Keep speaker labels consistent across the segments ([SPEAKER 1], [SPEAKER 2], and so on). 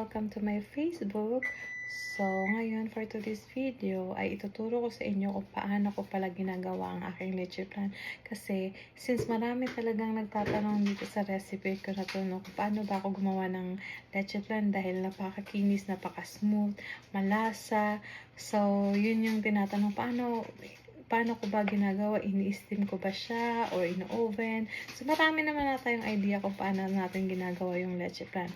[SPEAKER 1] welcome to my Facebook. So, ngayon for today's video ay ituturo ko sa inyo kung paano ko pala ginagawa ang aking leche plan. Kasi, since marami talagang nagtatanong dito sa recipe ko na to, no, kung paano ba ako gumawa ng leche plan dahil napakakinis, napaka-smooth, malasa. So, yun yung tinatanong, paano ko ba ginagawa? Ini-steam ko ba siya? Or in-oven? So, marami naman na tayong idea kung paano natin ginagawa yung leche plan.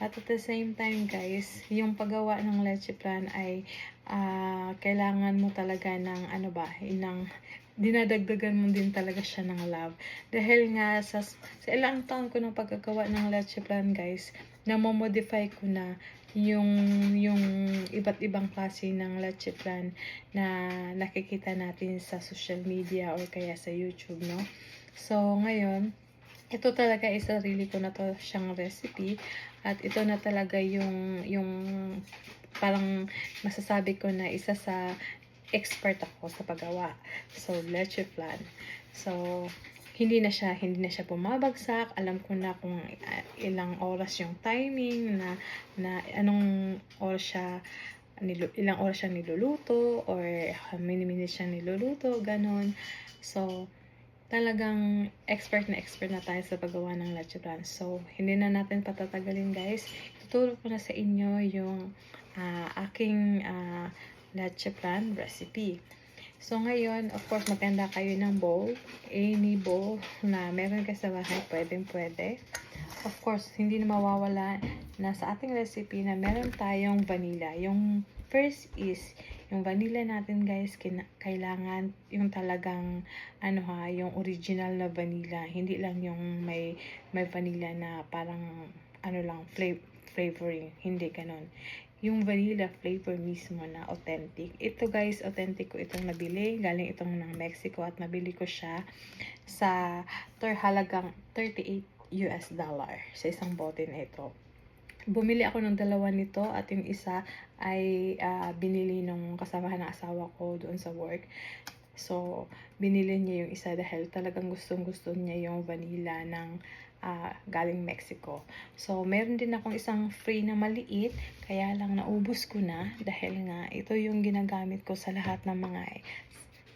[SPEAKER 1] At at the same time, guys, yung paggawa ng leche plan ay kailangan mo talaga ng, dinadagdagan mo din talaga siya ng love. Dahil nga, sa ilang taon ko ng pagkagawa ng leche plan, guys, namomodify ko na yung iba't ibang klase ng leche plan na nakikita natin sa social media or kaya sa YouTube, no? So, ngayon, ito talaga ay sarili ko na to siyang recipe at ito na talaga yung parang masasabi ko na isa sa expert ako sa paggawa. So, leche plan. So, hindi na siya bumabagsak. Alam ko na kung ilang oras yung timing na anong oras siya ilang oras siya niluluto or how many minutes siya niluluto, ganon. So, talagang expert na tayo sa paggawa ng leche plan. So, hindi na natin patatagalin, guys. Tuturo ko na sa inyo yung aking leche plan recipe. So, ngayon, of course, maganda kayo ng bowl. Any bowl na meron kayo sa bahay, pwede. Of course, hindi na mawawala na sa ating recipe na meron tayong vanilla. Yung first is, yung vanilla natin, guys, kailangan yung talagang, yung original na vanilla. Hindi lang yung may vanilla na parang, flavoring. Hindi ganon. Yung vanilla flavor mismo na authentic. Ito, guys, authentic ko itong nabili. Galing itong ng Mexico at nabili ko siya sa halagang $38 sa isang bote na ito. Bumili ako ng dalawa nito at yung isa ay binili nung kasamahan ng asawa ko doon sa work. So, binili niya yung isa dahil talagang gustong-gusto niya yung vanilla ng galing Mexico. So, meron din akong isang free na maliit, kaya lang naubos ko na dahil nga ito yung ginagamit ko sa lahat ng mga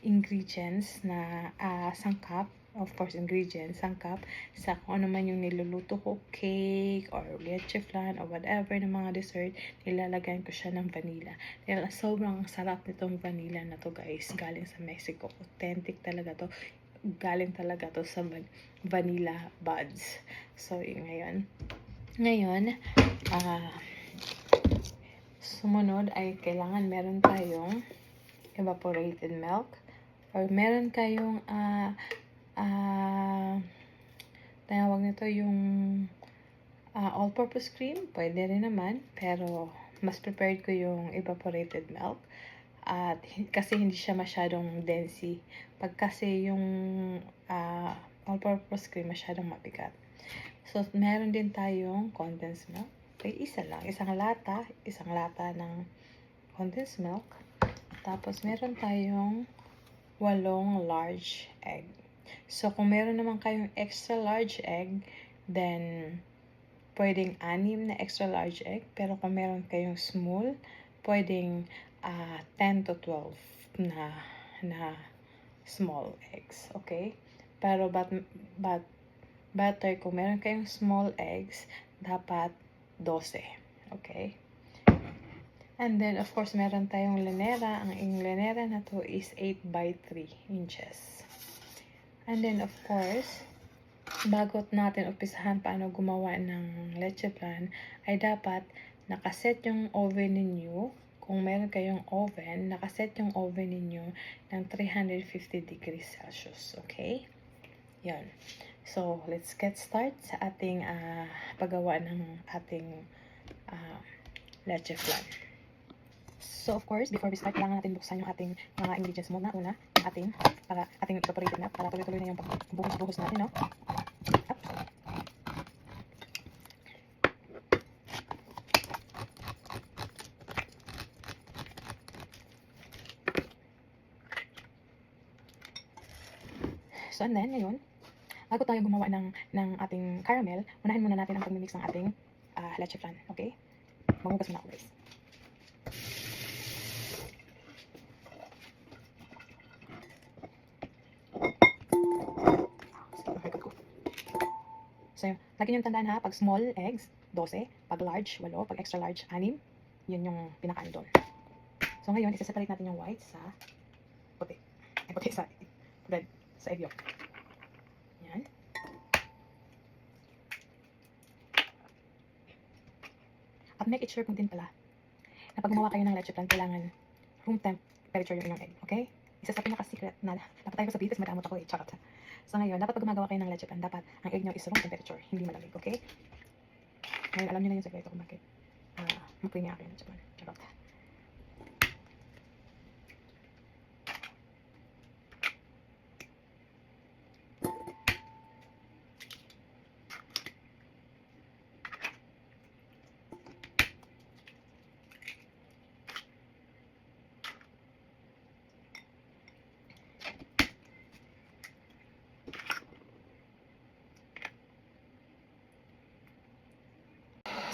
[SPEAKER 1] ingredients na sangkap. Of course, ingredients, sangkap sa kung ano man yung niluluto ko, cake or leche flan or whatever ng mga dessert, nilalagyan ko siya ng vanilla. Dahil sobrang sarap nitong vanilla na to, guys, galing sa Mexico. Authentic talaga to. Galing talaga to sa vanilla buds. So, yun ngayon, sumunod ay kailangan meron tayong evaporated milk or meron kayong tawag nito yung all-purpose cream, pwede rin naman, pero mas prepared ko yung evaporated milk at kasi hindi siya masyadong densey. Pag kasi yung all-purpose cream masyadong mabigat. So, meron din tayong condensed milk. Okay, isang lata ng condensed milk. Tapos, meron tayong 8 large egg. So, kung meron naman kayong extra large egg, then, pwedeng 6 na extra large egg. Pero kung meron kayong small, pwedeng 10 to 12 na small eggs. Okay? Pero, butter, kung meron kayong small eggs, dapat 12. Okay? And then, of course, meron tayong lanera. Ang lanera na to is 8 by 3 inches. And then, of course, bago natin umpisahan paano gumawa ng leche plan, ay dapat nakaset yung oven ninyo. Kung meron kayong oven, nakaset yung oven ninyo ng 350 degrees Celsius. Okay? Yan. So, let's get start sa ating paggawa ng ating leche flan. So, of course, before we start, kailangan natin buksan yung ating mga ingredients muna. Una, ating evaporated milk para tuloy-tuloy na yung buhos natin, no? So, and then, ngayon, bago tayo gumawa ng ating caramel, unahin muna natin ang pagmimix ng ating leche flan, okay? Maghugas muna ako guys. So, lagi niyong tandaan ha, pag small eggs, 12, pag large, 8, pag extra large, 6, yun yung pinaka doon. So ngayon, isa-separate natin yung white sa puti. Ay, puti sa red, sa egg yolk. Yan. At make it sure kung din pala, na pag gumawa kayo ng leche plan, kailangan room temperature yung inyong egg, okay? Isa sa pinaka-secret na napatay ko sa bitis, madamot ako eh, charot. So ngayon, dapat pag gumagawa kayo ng leche plan, dapat ang egg nyo is room temperature, hindi malamig, okay? Ngayon, alam nyo na yung sekreto kung bakit mapuwi niya ako yung leche plan, charot.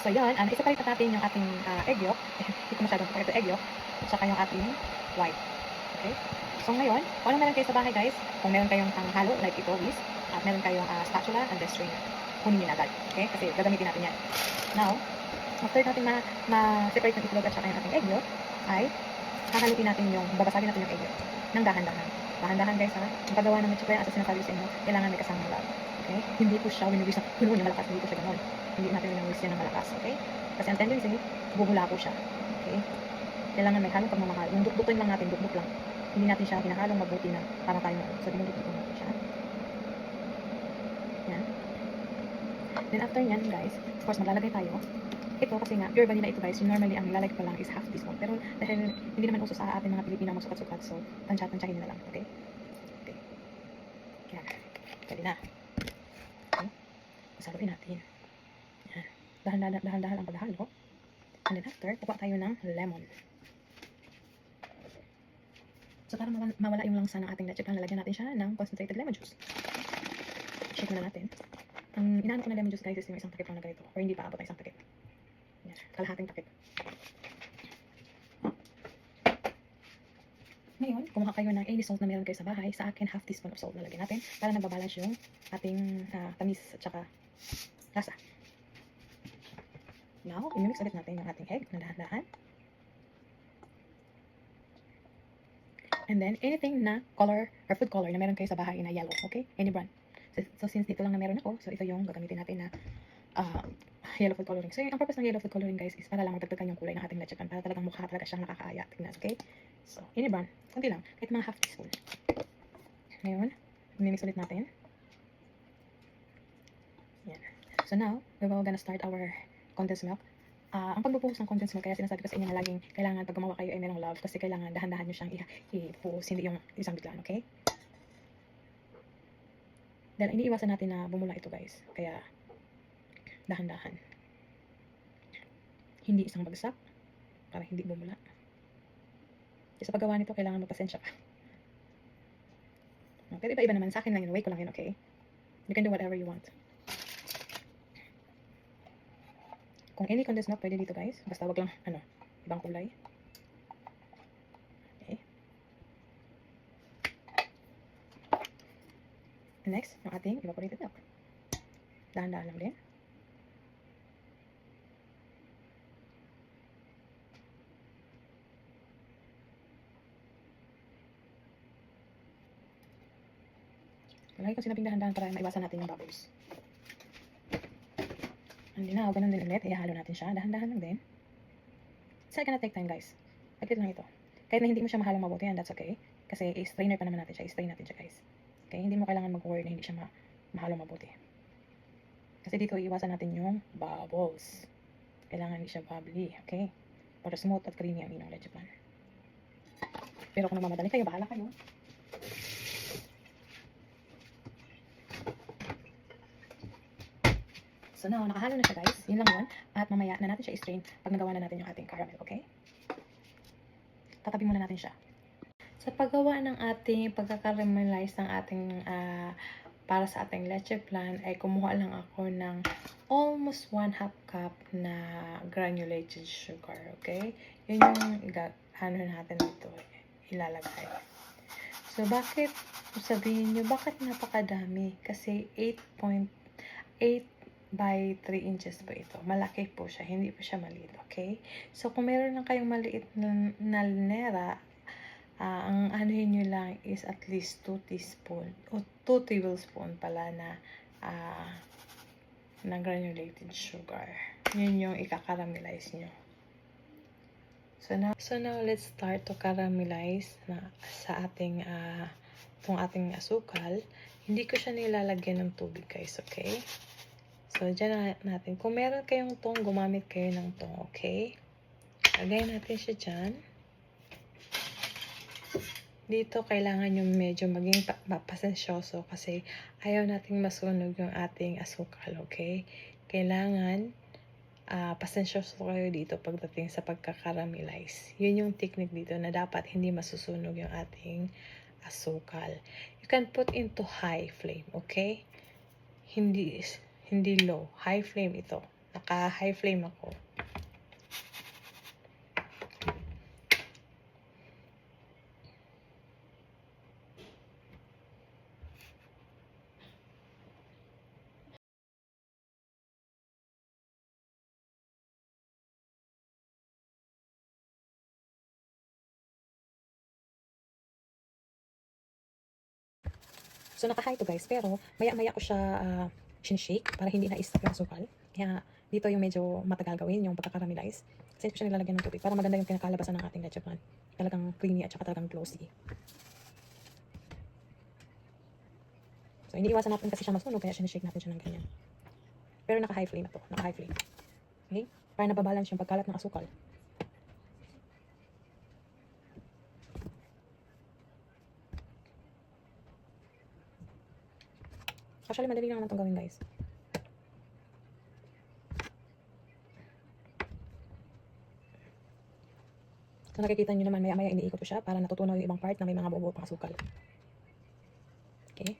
[SPEAKER 1] So yun, isa-separate natin yung ating egg yolk. Hindi ko masyadong pakita egg yolk. Tsaka yung ating white. Okay? So ngayon, kung ano meron kayo sa bahay guys, kung meron kayong panghalo, like ito, whisk, at meron kayong spatula and then strainer, kunin nyo na agad. Okay? Kasi gagamitin natin yan. Now, after natin ma-separate yung itlog at saka yung ating egg yolk, ay hahaluin natin yung, babasagin natin yung egg yolk ng dahan-dahan. Dahan-dahan guys ha. Ang paggawa ng leche plan, as sinasabi sa inyo, kailangan may kasamang love. Okay? Hindi po siya winuwis na puno ng malakas, hindi po siya ganon. Hindi natin winuwis yan ng malakas, okay? Kasi ang tendency, bubula po siya. Okay? Kailangan may halong pagmamahal. Yung dukdukin lang natin, dukduk lang. Hindi natin siya hinahalong mabuti na para tayo. So, dinudukdukin natin siya. Yan. Then after yan guys, of course maglalagay tayo. Ito kasi nga, pure vanilla ito guys, yung normally ang nilalagay ko lang is half teaspoon. Pero dahil hindi naman uso sa atin mga Pilipino magsukat-sukat, so tansya-tansyahin nyo na lang, okay? Okay. Yan. Pwede na. Okay. Masaluin natin. Yan. Dahan-dahan ang paghalo. And then after, kukuha tayo ng lemon. So para mawala yung langsa ng ating leche plan, lalagyan natin siya ng concentrated lemon juice. Shake na natin. Ang inaano ko na lemon juice guys is yung isang takip lang na ganito. Or hindi pa abot ng isang takip. Yan. Kalahating takip. Ngayon, kumuha kayo ng any salt na meron kayo sa bahay. Sa akin, half teaspoon of salt na lagyan natin para nagbabalance yung ating tamis at saka lasa. Now, imimix ulit natin yung ating egg na dahan-dahan. And then, anything na color or food color na meron kayo sa bahay na yellow, okay? Any brand. So since dito lang na meron ako, so ito yung gagamitin natin na yellow food coloring. So, ang purpose ng yellow food coloring guys is para lang magdagdagan yung kulay ng ating leche plan, para talagang mukha talaga siyang nakakaaya. Tingnan, okay? So, any brand. Kunti lang. Kahit mga half teaspoon. Ngayon, imimix ulit natin. Yan. So now, we're gonna start our condensed milk. Ang pagbubuhos ng condensed milk, kaya sinasabi ko sa inyo na laging kailangan pag gumawa kayo ay merong love kasi kailangan dahan-dahan nyo siyang i-buhos, hindi yung isang biglaan, okay? Dahil iniiwasan natin na bumula ito guys, kaya dahan-dahan. Hindi isang bagsak, para hindi bumula. Sa paggawa nito, kailangan magpasensya ka. Pero iba-iba naman, sa akin lang yun, way ko lang yun, okay? You can do whatever you want. Kung any condensed milk, pwede dito guys. Basta wag lang, ibang kulay. Okay. And next, yung ating evaporated milk. Dahan-dahan lang din. Lagi ko sinabing dahan-dahan para maiwasan natin yung bubbles. And now, ganun din ulit. Ihalo natin siya. Dahan-dahan lang din. It's gonna take time, guys. Pagkit lang ito. Kahit na hindi mo siya mahalong mabuti, and that's okay. Kasi i-strainer pa naman natin siya. I-strain natin siya, guys. Okay? Hindi mo kailangan mag-worry na hindi siya mahalong mabuti. Kasi dito, iiwasan natin yung bubbles. Kailangan hindi siya bubbly. Okay? Para smooth at creamy ang inyong leche plan. Pero kung nagmamadali kayo, bahala kayo. So now, nakahalo na siya guys. Yun lang yun. At mamaya na natin siya i-strain pag nagawa na natin yung ating caramel, okay? Tatabi muna natin siya. Sa paggawa ng ating pagkakaramelize ng ating para sa ating leche flan ay kumuha lang ako ng almost 1/2 cup na granulated sugar, okay? Yun yung ano natin dito, ilalagay. So, bakit, sabihin nyo, bakit napakadami? Kasi 8.8 by 3 inches po ito. Malaki po siya, hindi po siya maliit, okay? So, kung meron lang kayong maliit na linera, ang anuhin nyo lang is at least 2 teaspoon o 2 tablespoon pala na granulated sugar. Yun yung ikakaramelize nyo. So now let's start to caramelize na sa ating itong ating asukal. Hindi ko siya nilalagyan ng tubig, guys, okay? So dyan natin. Kung meron kayong tong, gumamit kayo ng tong, okay? Lagay natin siya dyan. Dito kailangan yung medyo maging pasensyoso kasi ayaw nating masunog yung ating asukal, okay? Kailangan pasensyoso kayo dito pagdating sa pagkakaramelize. Yun yung technique dito na dapat hindi masusunog yung ating asukal. You can put into high flame, okay? Hindi low. High flame ito. Naka-high flame ako. So, naka-high to guys, pero maya-maya ko siya sinishake para hindi na-stop yung asukal. Kaya, dito yung medyo matagal gawin, yung pagkakaramelize. Kasi ko siya nilalagyan ng tubig para maganda yung kinakalabasan ng ating leche flan. Talagang creamy at saka talagang glossy. So, iniiwasan natin kasi siya masunog, kaya sinishake natin siya ng ganyan. Pero naka-high flame na to, naka-high flame. Okay? Para nababalance yung pagkalat ng asukal. Actually, madali lang naman itong gawin, guys. So, nakikita nyo naman, maya-maya iniikot ko siya para natutunaw yung ibang part na may mga buo-buo pang asukal. Okay?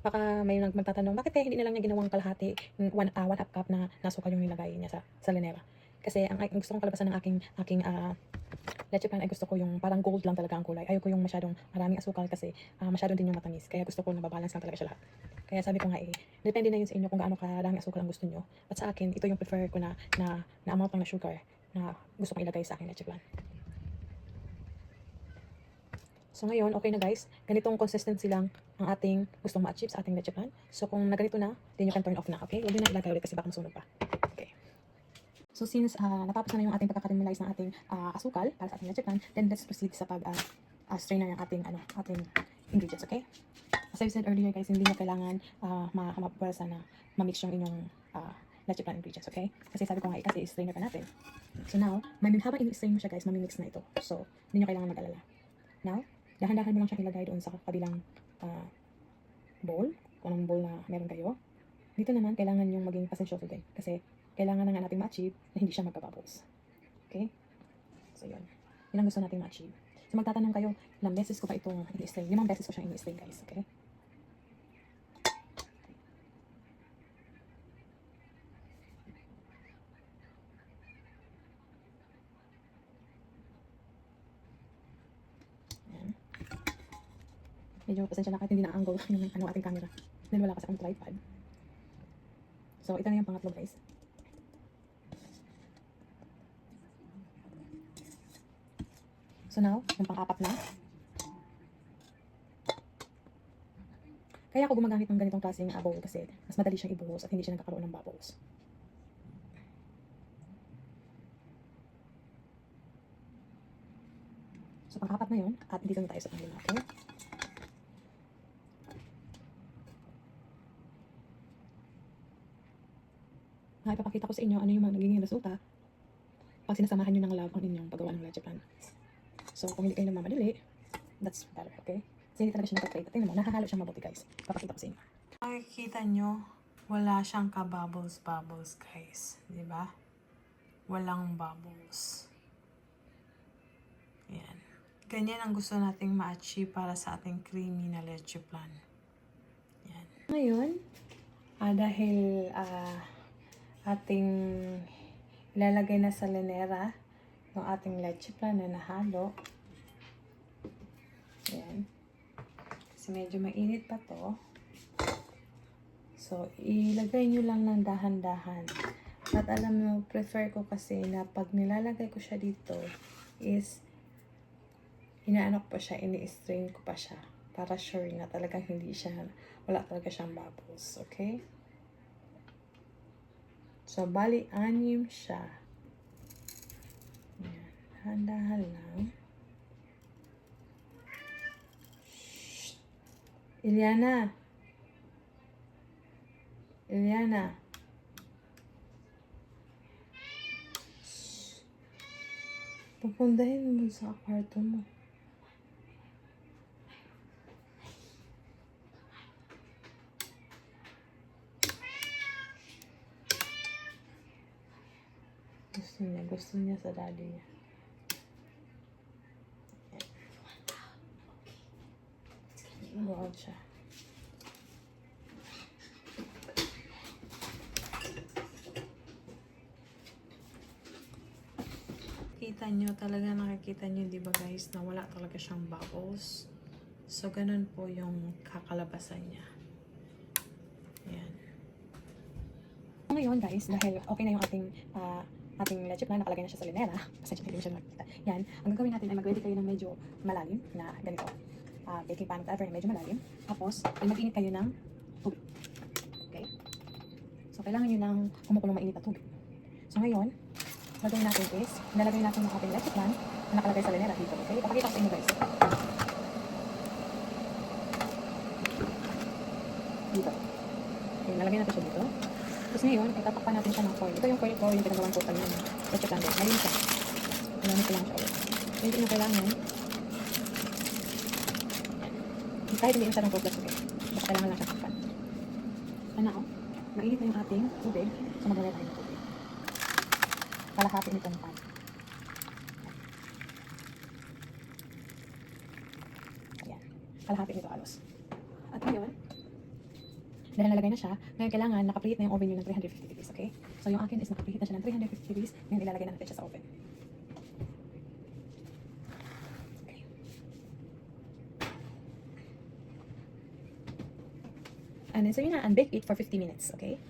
[SPEAKER 1] Baka may magtatanong, bakit kaya hindi na lang niya ginawang kalahati, 1/2 cup na nasukal yung nilagay niya sa linera? Kasi ang gusto kong kalabasan ng aking leche flan ay gusto ko yung parang gold lang talaga ang kulay. Ayoko yung masyadong maraming asukal kasi masyado din yung matamis. Kaya gusto ko nababalance lang talaga siya lahat. Kaya sabi ko nga depende na yun sa inyo kung gaano karaming asukal ang gusto nyo. At sa akin, ito yung prefer ko na amount lang na sugar na gusto kong ilagay sa aking leche flan. So ngayon, okay na guys. Ganitong consistency lang ang ating gustong ma-achieve sa ating leche flan. So kung naganito na, then you can turn off na, okay? Huwag nyo na ilagay ulit kasi baka masunog pa. Okay. So since natapos na yung ating pagkakaramelize ng ating asukal para sa ating leche flan, then let's proceed sa strainer ng ating ingredients, okay? As I said earlier guys, hindi nyo kailangan mapapwersa na ma-mix yung inyong leche flan ingredients, okay? Kasi sabi ko nga kasi strainer pa natin. So now, habang in-strain mo siya guys, mamimix na ito. So, hindi nyo kailangan mag-alala. Now, dahan-dahan mo lang siya ilagay doon sa kabilang bowl, kung anong bowl na meron kayo. Dito naman, kailangan yung maging pasensyoso din. Kasi, kailangan na nga natin ma-achieve na hindi siya magpa-bubbles. Okay? So, yun. Yun ang gusto natin ma-achieve. So, magtatanong kayo, ilang beses ko ba itong ini-strain? 5 beses ko siyang ini-strain, guys. Okay? Ayan. Medyo pasensya na kahit hindi na-angle yung ating camera. Dahil wala kasi akong tripod. So, ito na yung pangatlo, guys. So now, yung pang-apat na. Kaya ako gumagamit ng ganitong klaseng bowl kasi mas madali siyang ibuhos at hindi siya nagkakaroon ng bubbles. So pang-apat na yun at dito na tayo sa pang-lima, okay? Ipapakita ko sa inyo ano yung magiging resulta pag sinasamahan nyo ng love ang inyong paggawa ng leche flan. So, kung hindi kayo nagmamadali, that's better, okay? Kasi hindi talaga siya nagpa-plate. Tingnan mo, nakahalo siyang mabuti, guys. Papakita ko sa inyo. Makikita nyo, wala siyang ka-bubbles, guys. Diba? Walang bubbles. Ganyan ang gusto nating ma-achieve para sa ating creamy na leche flan. Yan. Ngayon, dahil ating ilalagay na sa lanera yung ating leche flan na nahalo. Yan. Kasi medyo mainit pa to. So, ilagay nyo lang ng dahan-dahan. At alam mo, prefer ko kasi na pag nilalagay ko siya dito is inaano ko pa siya, ini-strain ko pa siya para sure na talagang hindi siya, wala talaga siyang bubbles, okay? So, bali, 6 siya. Ayan, dahan-dahan lang. Shhh. Iliana. Shhh. Pupundahin mo sa kwarto mo. Gusto niya sa daddy niya. Go out siya. Kita nyo, talaga nakikita nyo, di ba guys, na wala talaga siyang bubbles. So, ganun po yung kakalabasan niya. Ayan. Ngayon guys, dahil okay na yung ating leche flan, nakalagay na siya sa linera. Pasensya na hindi mo siya makikita. Yan, ang gagawin natin ay mag-ready kayo ng medyo malalim na ganito. Baking pan, whatever, na medyo malalim. Tapos, ay mag-init kayo ng tubig. Okay? So, kailangan nyo ng kumukulong mainit na tubig. So, ngayon, gagawin natin is, nilalagay natin yung ating leche flan na nakalagay sa linera dito. Okay? Ipakita ko sa inyo guys. Dito. Okay, nalagay natin siya dito. Tapos ngayon, itatakpan natin siya ng foil. Ito yung foil ko, yung pinagawang total ng leche flan. Ngayon siya. Kailangan ko lang siya ulit. Hindi nyo kailangan. Kahit hindi siya ng process, okay. Basta kailangan lang siya takpan. Ano ako? Mainit na yung ating tubig. So maglalagay tayo ng tubig. Kalahati nitong pan. Ayan. Kalahati nito halos. At ngayon, dahil nalagay na siya, ngayon kailangan nakapreheat na yung oven nyo ng 350 degrees, okay? So yung akin is nakapreheat na siya ng 350 degrees, ngayon ilalagay na natin siya sa oven. Okay. And then, so yun na, and bake it for 50 minutes, okay?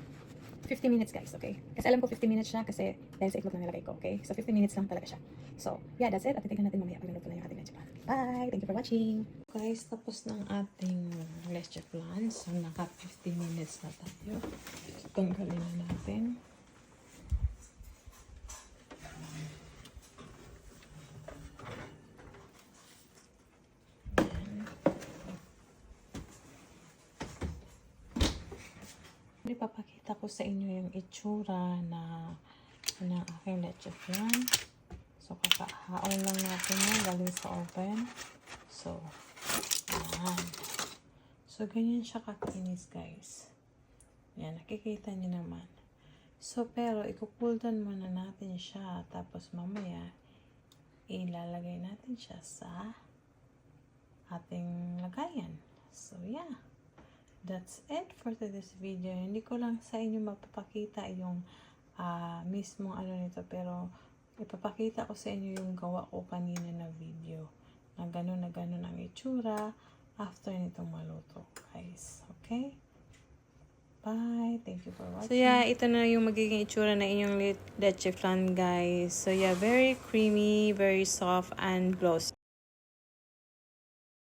[SPEAKER 1] 50 minutes guys, okay? Kasi alam ko 50 minutes siya kasi dahil sa itlog na nilagay ko, okay? So 50 minutes lang talaga siya. So, yeah, that's it. At titignan natin mamaya pag naluto na yung ating leche flan. Bye! Thank you for watching! Guys, tapos ng ating leche flan. So, naka 50 minutes na tayo. So, tanggalin na natin. Ipapakita ko sa inyo yung itsura na aking leche flan. So, kakahaon lang natin yan galing sa oven. So, ayan. So, ganyan siya kakinis, guys. Yan, nakikita niyo naman. So, pero, i-cool down muna natin siya. Tapos, mamaya, ilalagay natin siya sa ating lagayan. So, yeah. That's it for today's video. Hindi ko lang sa inyo mapapakita yung mismong ano nito, pero ipapakita ko sa inyo yung gawa ko kanina na video na gano'n ang itsura after nitong maluto, guys. Okay? Bye! Thank you for watching. So yeah, ito na yung magiging itsura na inyong leche flan, guys. So yeah, very creamy, very soft, and glossy.